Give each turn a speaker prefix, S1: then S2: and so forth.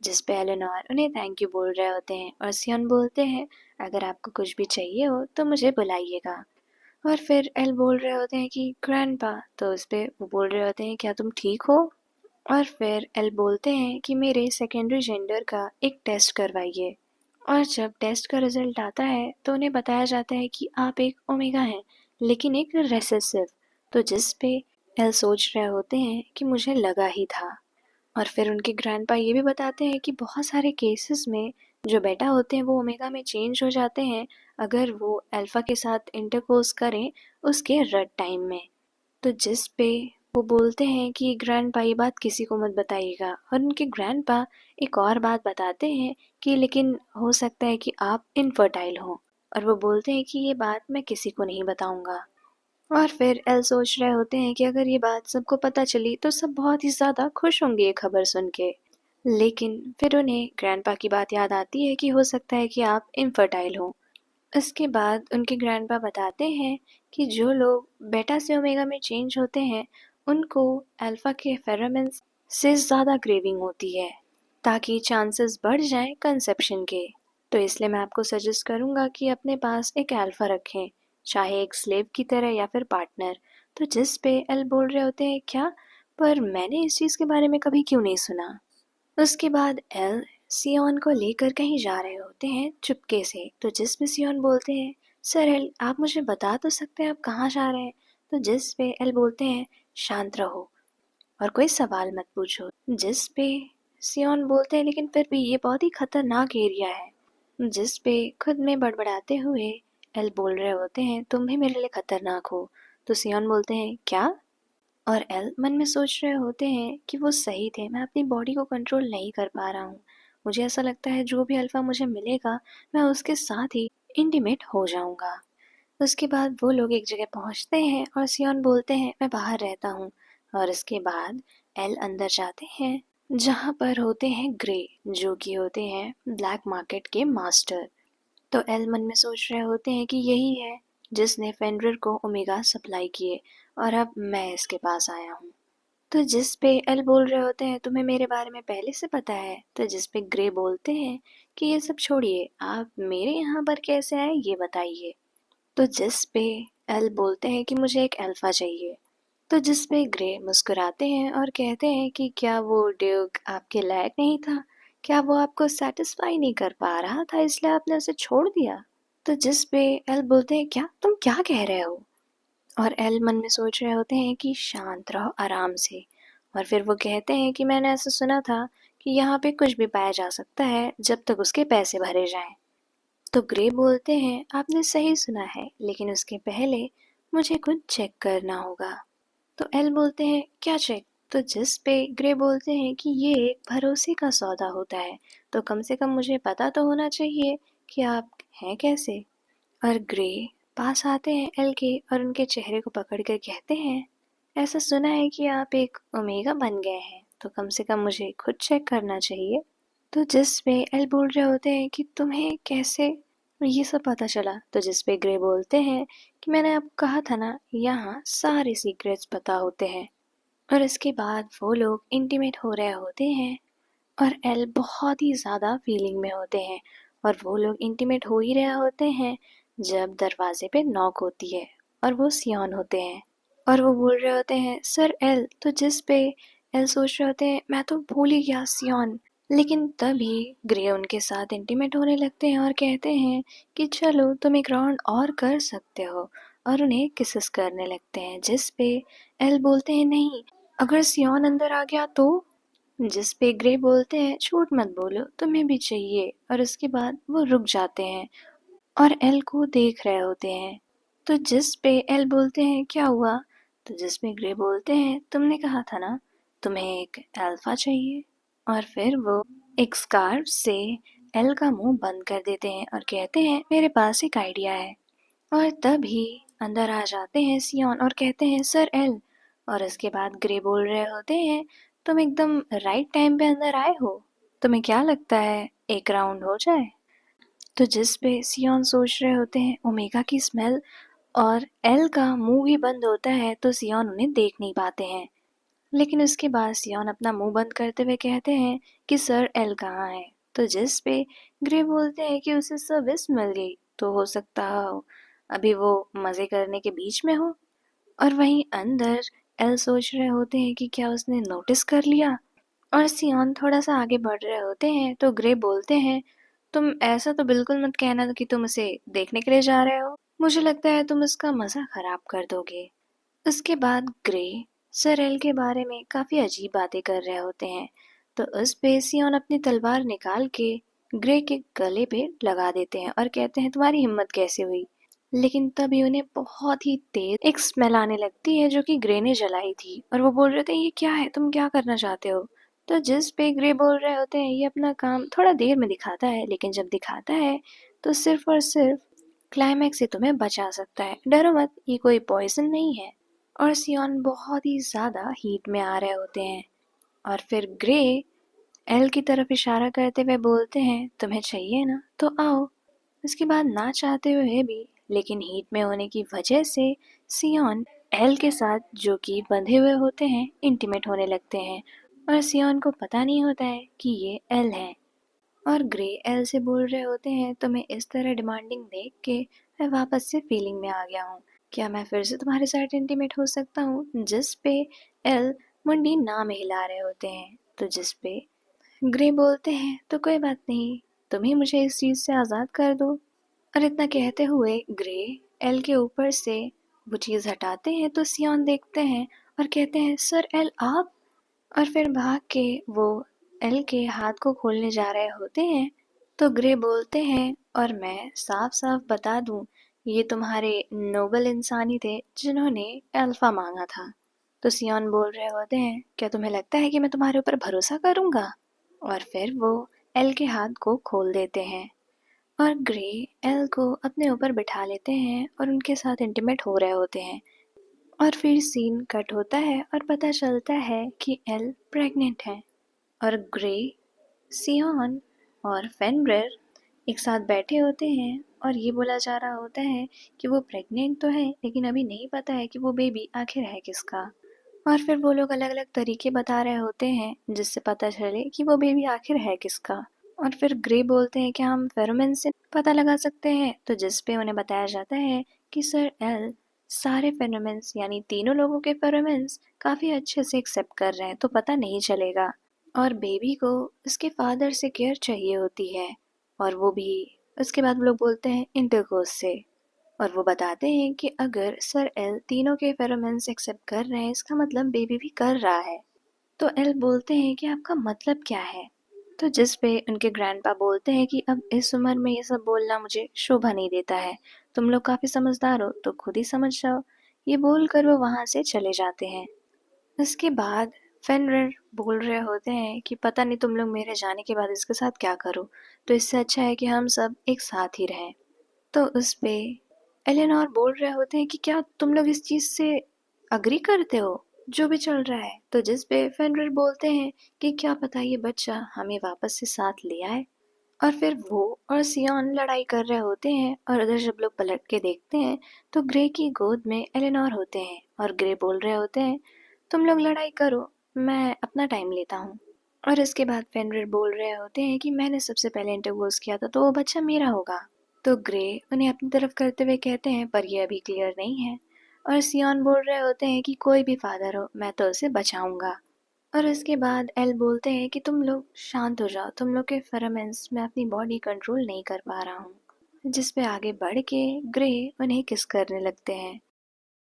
S1: जिस पे एलेनोर उन्हें थैंक यू बोल रहे होते हैं और सियोन बोलते हैं अगर आपको कुछ भी चाहिए हो तो मुझे बुलाइएगा। और फिर एल बोल रहे होते हैं कि ग्रैंडपा, तो उस पे वो बोल रहे होते हैं क्या तुम ठीक हो? और फिर एल बोलते हैं कि मेरे सेकेंडरी जेंडर का एक टेस्ट करवाइए। और जब टेस्ट का रिजल्ट आता है तो उन्हें बताया जाता है कि आप एक ओमेगा हैं, लेकिन एक रेसेसिव। तो जिस पे एल सोच रहे होते हैं कि मुझे लगा ही था। और फिर उनके ग्रैंडपा ये भी बताते हैं कि बहुत सारे केसेस में जो बेटा होते हैं वो ओमेगा में चेंज हो जाते हैं अगर वो अल्फा के साथ इंटरकोर्स करें उसके रड टाइम में। तो जिस पे वो बोलते हैं कि ग्रैंडपा ये बात किसी को मत बताइएगा। और उनके ग्रैंडपा एक और बात बताते हैं कि लेकिन हो सकता है कि आप इनफर्टाइल हो। और वो बोलते हैं कि ये बात मैं किसी को नहीं बताऊंगा। और फिर एल सोच रहे होते हैं कि अगर ये बात सबको पता चली तो सब बहुत ही ज़्यादा खुश होंगे ये खबर सुन के। लेकिन फिर उन्हें ग्रैंडपा की बात याद आती है कि हो सकता है कि आप इनफर्टाइल हो। इसके बाद उनके ग्रैंडपा बताते हैं कि जो लोग बेटा से ओमेगा में चेंज होते हैं उनको अल्फा के फेरोमोन्स से ज़्यादा क्रेविंग होती है ताकि चांसेस बढ़ जाएं कंसेप्शन के। तो इसलिए मैं आपको सजेस्ट करूँगा कि अपने पास एक अल्फा रखें, चाहे एक स्लेव की तरह या फिर पार्टनर। तो जिस पे एल बोल रहे होते हैं क्या, पर मैंने इस चीज़ के बारे में कभी क्यों नहीं सुना। उसके बाद एल सियोन को लेकर कहीं जा रहे होते हैं चुपके से। तो जिस पे सियोन बोलते हैं सर एल आप मुझे बता तो सकते हैं आप कहाँ जा रहे हैं। तो जिस पे एल बोलते हैं शांत रहो और कोई सवाल मत पूछो। जिस पे सियोन बोलते हैं लेकिन फिर भी ये बहुत ही खतरनाक एरिया है। जिस पे खुद में बड़बड़ाते हुए एल बोल रहे होते हैं तुम भी मेरे लिए खतरनाक हो। तो सियोन बोलते हैं क्या? और एल मन में सोच रहे होते हैं कि वो सही थे, मैं अपनी बॉडी को कंट्रोल नहीं कर पा रहा हूँ। मुझे ऐसा लगता है जो भी अल्फा मुझे मिलेगा मैं उसके साथ ही इंटीमेट हो जाऊंगा। उसके बाद वो लोग एक जगह पहुंचते हैं और सियोन बोलते हैं मैं बाहर रहता हूँ। और इसके बाद एल अंदर जाते हैं जहाँ पर होते हैं ग्रे, जो कि होते हैं ब्लैक मार्केट के मास्टर। तो एल मन में सोच रहे होते हैं कि यही है जिसने फेनरिर को ओमेगा सप्लाई किए और अब मैं इसके पास आया हूँ। तो जिस पे एल बोल रहे होते हैं तुम्हें मेरे बारे में पहले से पता है। तो जिस पे ग्रे बोलते हैं कि ये सब छोड़िए, आप मेरे यहाँ पर कैसे आए ये बताइए। तो जिस पे एल बोलते हैं कि मुझे एक अल्फा चाहिए। तो जिस पे ग्रे मुस्कुराते हैं और कहते हैं कि क्या वो ड्यूक आपके लायक नहीं था? क्या वो आपको सेटिस्फाई नहीं कर पा रहा था इसलिए आपने उसे छोड़ दिया? तो जिस पे एल बोलते हैं क्या तुम क्या कह रहे हो? और एल मन में सोच रहे होते हैं कि शांत रहो आराम से। और फिर वो कहते हैं कि मैंने ऐसा सुना था कि यहाँ पे कुछ भी पाया जा सकता है जब तक उसके पैसे भरे जाएं। तो ग्रे बोलते हैं आपने सही सुना है लेकिन उसके पहले मुझे कुछ चेक करना होगा। तो एल बोलते हैं क्या चेक? तो जिस पे ग्रे बोलते हैं कि ये एक भरोसे का सौदा होता है, तो कम से कम मुझे पता तो होना चाहिए कि आप हैं कैसे। और ग्रे पास आते हैं एल के और उनके चेहरे को पकड़कर कहते हैं ऐसा सुना है कि आप एक ओमेगा बन गए हैं, तो कम से कम मुझे खुद चेक करना चाहिए। तो जिस पे एल बोल रहे होते हैं कि तुम्हें कैसे ये सब पता चला। तो जिस पे ग्रे बोलते हैं कि मैंने आपको कहा था ना यहाँ सारे सीक्रेट्स पता होते हैं। और इसके बाद वो लोग इंटीमेट हो रहे होते हैं और एल बहुत ही ज़्यादा फीलिंग में होते हैं। और वो लोग इंटीमेट हो ही रहे होते हैं जब दरवाजे पे नॉक होती है और वो सियोन होते हैं। और वो बोल रहे होते हैं सर एल। तो जिस पे एल सोच रहे होते हैं मैं तो भूल ही गया सियोन। लेकिन तभी ग्रे उनके साथ इंटीमेट होने लगते हैं और कहते हैं कि चलो तुम एक राउंड और कर सकते हो। और उन्हें किसेस करने लगते हैं जिस पे एल बोलते हैं नहीं, अगर सियोन अंदर आ गया तो। जिस पे ग्रे बोलते हैं झूठ मत बोलो तुम्हें भी चाहिए। और उसके बाद वो रुक जाते हैं और एल को देख रहे होते हैं। तो जिस पे एल बोलते हैं क्या हुआ? तो जिस पे ग्रे बोलते हैं तुमने कहा था ना तुम्हें एक अल्फा चाहिए। और फिर वो एक स्कार्फ से एल का मुंह बंद कर देते हैं और कहते हैं मेरे पास एक आइडिया है। और तभी अंदर आ जाते हैं सियोन और कहते हैं सर एल। और इसके बाद ग्रे बोल रहे होते हैं तुम एकदम राइट टाइम पे अंदर आए हो। तुम्हें क्या लगता है एक राउंड हो जाए? तो जिस पे सियोन सोच रहे होते हैं ओमेगा की स्मेल, और एल का मुंह भी बंद होता है तो सियोन उन्हें देख नहीं पाते हैं। लेकिन उसके बाद सियोन अपना मुंह बंद करते हुए कहते हैं कि सर एल कहाँ है। तो जिस पे ग्रे बोलते हैं कि उसे सर्विस मिल गई, तो हो सकता हो अभी वो मजे करने के बीच में हो। और वहीं अंदर एल सोच रहे होते हैं कि क्या उसने नोटिस कर लिया। और सियोन थोड़ा सा आगे बढ़ रहे होते हैं तो ग्रे बोलते हैं, तुम ऐसा तो बिल्कुल मत कहना कि तुम उसे देखने के लिए जा रहे हो, मुझे लगता है तुम उसका मजा खराब कर दोगे। उसके बाद ग्रे सर एल के बारे में काफी अजीब बातें कर रहे होते हैं। तो उस पे सियोन अपनी तलवार निकाल के ग्रे के गले पे लगा देते हैं और कहते हैं तुम्हारी हिम्मत कैसे हुई। लेकिन तभी उन्हें बहुत ही तेज एक स्मेल आने लगती है जो कि ग्रे ने जलाई थी, और वो बोल रहे थे ये क्या है, तुम क्या करना चाहते हो। तो जिस पे ग्रे बोल रहे होते हैं ये अपना काम थोड़ा देर में दिखाता है, लेकिन जब दिखाता है तो सिर्फ और सिर्फ क्लाइमैक्स से तुम्हें बचा सकता है, डरो मत, ये कोई पॉइजन नहीं है। और सियोन बहुत ही ज्यादा हीट में आ रहे होते हैं। और फिर ग्रे एल की तरफ इशारा करते हुए बोलते हैं तुम्हें चाहिए ना तो आओ। उसके बाद ना चाहते हुए भी, लेकिन हीट में होने की वजह से सियोन एल के साथ जो कि बंधे हुए होते हैं इंटीमेट होने लगते हैं। और सियोन को पता नहीं होता है कि ये एल है। और ग्रे एल से बोल रहे होते हैं तुम्हें इस तरह डिमांडिंग देख के मैं वापस से फीलिंग में आ गया हूँ, क्या मैं फिर से तुम्हारे साथ इंटीमेट हो सकता हूँ। जिस पे एल मुंडी ना में हिला रहे होते हैं। तो जिस पे ग्रे बोलते हैं तो कोई बात नहीं, तुम ही मुझे इस चीज से आजाद कर दो। और इतना कहते हुए ग्रे एल के ऊपर से वो चीज हटाते हैं तो सियोन देखते हैं और कहते हैं सर एल आप। और फिर भाग के वो एल के हाथ को खोलने जा रहे होते हैं। तो ग्रे बोलते हैं और मैं साफ साफ बता दूं, ये तुम्हारे नोबल इंसान ही थे जिन्होंने अल्फा मांगा था। तो सियोन बोल रहे होते हैं क्या तुम्हें लगता है कि मैं तुम्हारे ऊपर भरोसा करूंगा। और फिर वो एल के हाथ को खोल देते हैं और ग्रे एल को अपने ऊपर बिठा लेते हैं और उनके साथ इंटीमेट हो रहे होते हैं। और फिर सीन कट होता है और पता चलता है कि एल प्रेग्नेंट है। और ग्रे, सियोन और फेनरिर एक साथ बैठे होते हैं और ये बोला जा रहा होता है कि वो प्रेग्नेंट तो है लेकिन अभी नहीं पता है कि वो बेबी आखिर है किसका। और फिर वो लोग अलग अलग तरीके बता रहे होते हैं जिससे पता चले कि वो बेबी आखिर है किसका। और फिर ग्रे बोलते हैं कि हम फेरोमोन से पता लगा सकते हैं। तो जिस पे उन्हें बताया जाता है कि सर एल सारे फेरोमोन्स यानी तीनों लोगों के फेरोमोन्स काफी अच्छे से एक्सेप्ट कर रहे हैं, तो पता नहीं चलेगा। और बेबी को उसके फादर से केयर चाहिए होती है, और वो भी उसके बाद वो लोग बोलते हैं इंटरकोर्स से। और वो बताते हैं कि अगर सर एल तीनों के फेरोमोन्स एक्सेप्ट कर रहे हैं इसका मतलब बेबी भी कर रहा है। तो एल बोलते हैं कि आपका मतलब क्या है। तो जिस पे उनके ग्रैंडपा बोलते हैं कि अब इस उम्र में ये सब बोलना मुझे शोभा नहीं देता है, तुम लोग काफी समझदार हो तो खुद ही समझ जाओ। ये बोलकर वो वहां से चले जाते हैं। उसके बाद फेनरिर बोल रहे होते हैं कि पता नहीं तुम लोग मेरे जाने के बाद इसके साथ क्या करो, तो इससे अच्छा है कि हम सब एक साथ ही रहें। तो उस पे एलेनोर बोल रहे होते हैं कि क्या तुम लोग इस चीज से अग्री करते हो जो भी चल रहा है। तो जिस पे फेनरिर बोलते हैं कि क्या पता ये बच्चा हमें वापस से साथ ले आए। और फिर वो और सियोन लड़ाई कर रहे होते हैं और उधर जब लोग पलट के देखते हैं तो ग्रे की गोद में एलेनोर होते हैं और ग्रे बोल रहे होते हैं तुम लोग लड़ाई करो, मैं अपना टाइम लेता हूँ। और इसके बाद फेनरिर बोल रहे होते हैं कि मैंने सबसे पहले इंटरकोर्स किया था तो वो बच्चा मेरा होगा। तो ग्रे उन्हें अपनी तरफ करते हुए कहते हैं पर ये अभी क्लियर नहीं है। और सियोन बोल रहे होते हैं कि कोई भी फादर हो मैं तो उसे बचाऊंगा। और उसके बाद एल बोलते हैं कि तुम लोग शांत हो जाओ, तुम लोग के फेरोमोन्स मैं अपनी बॉडी कंट्रोल नहीं कर पा रहा हूँ। जिस पे आगे बढ़ के ग्रे उन्हें किस करने लगते हैं।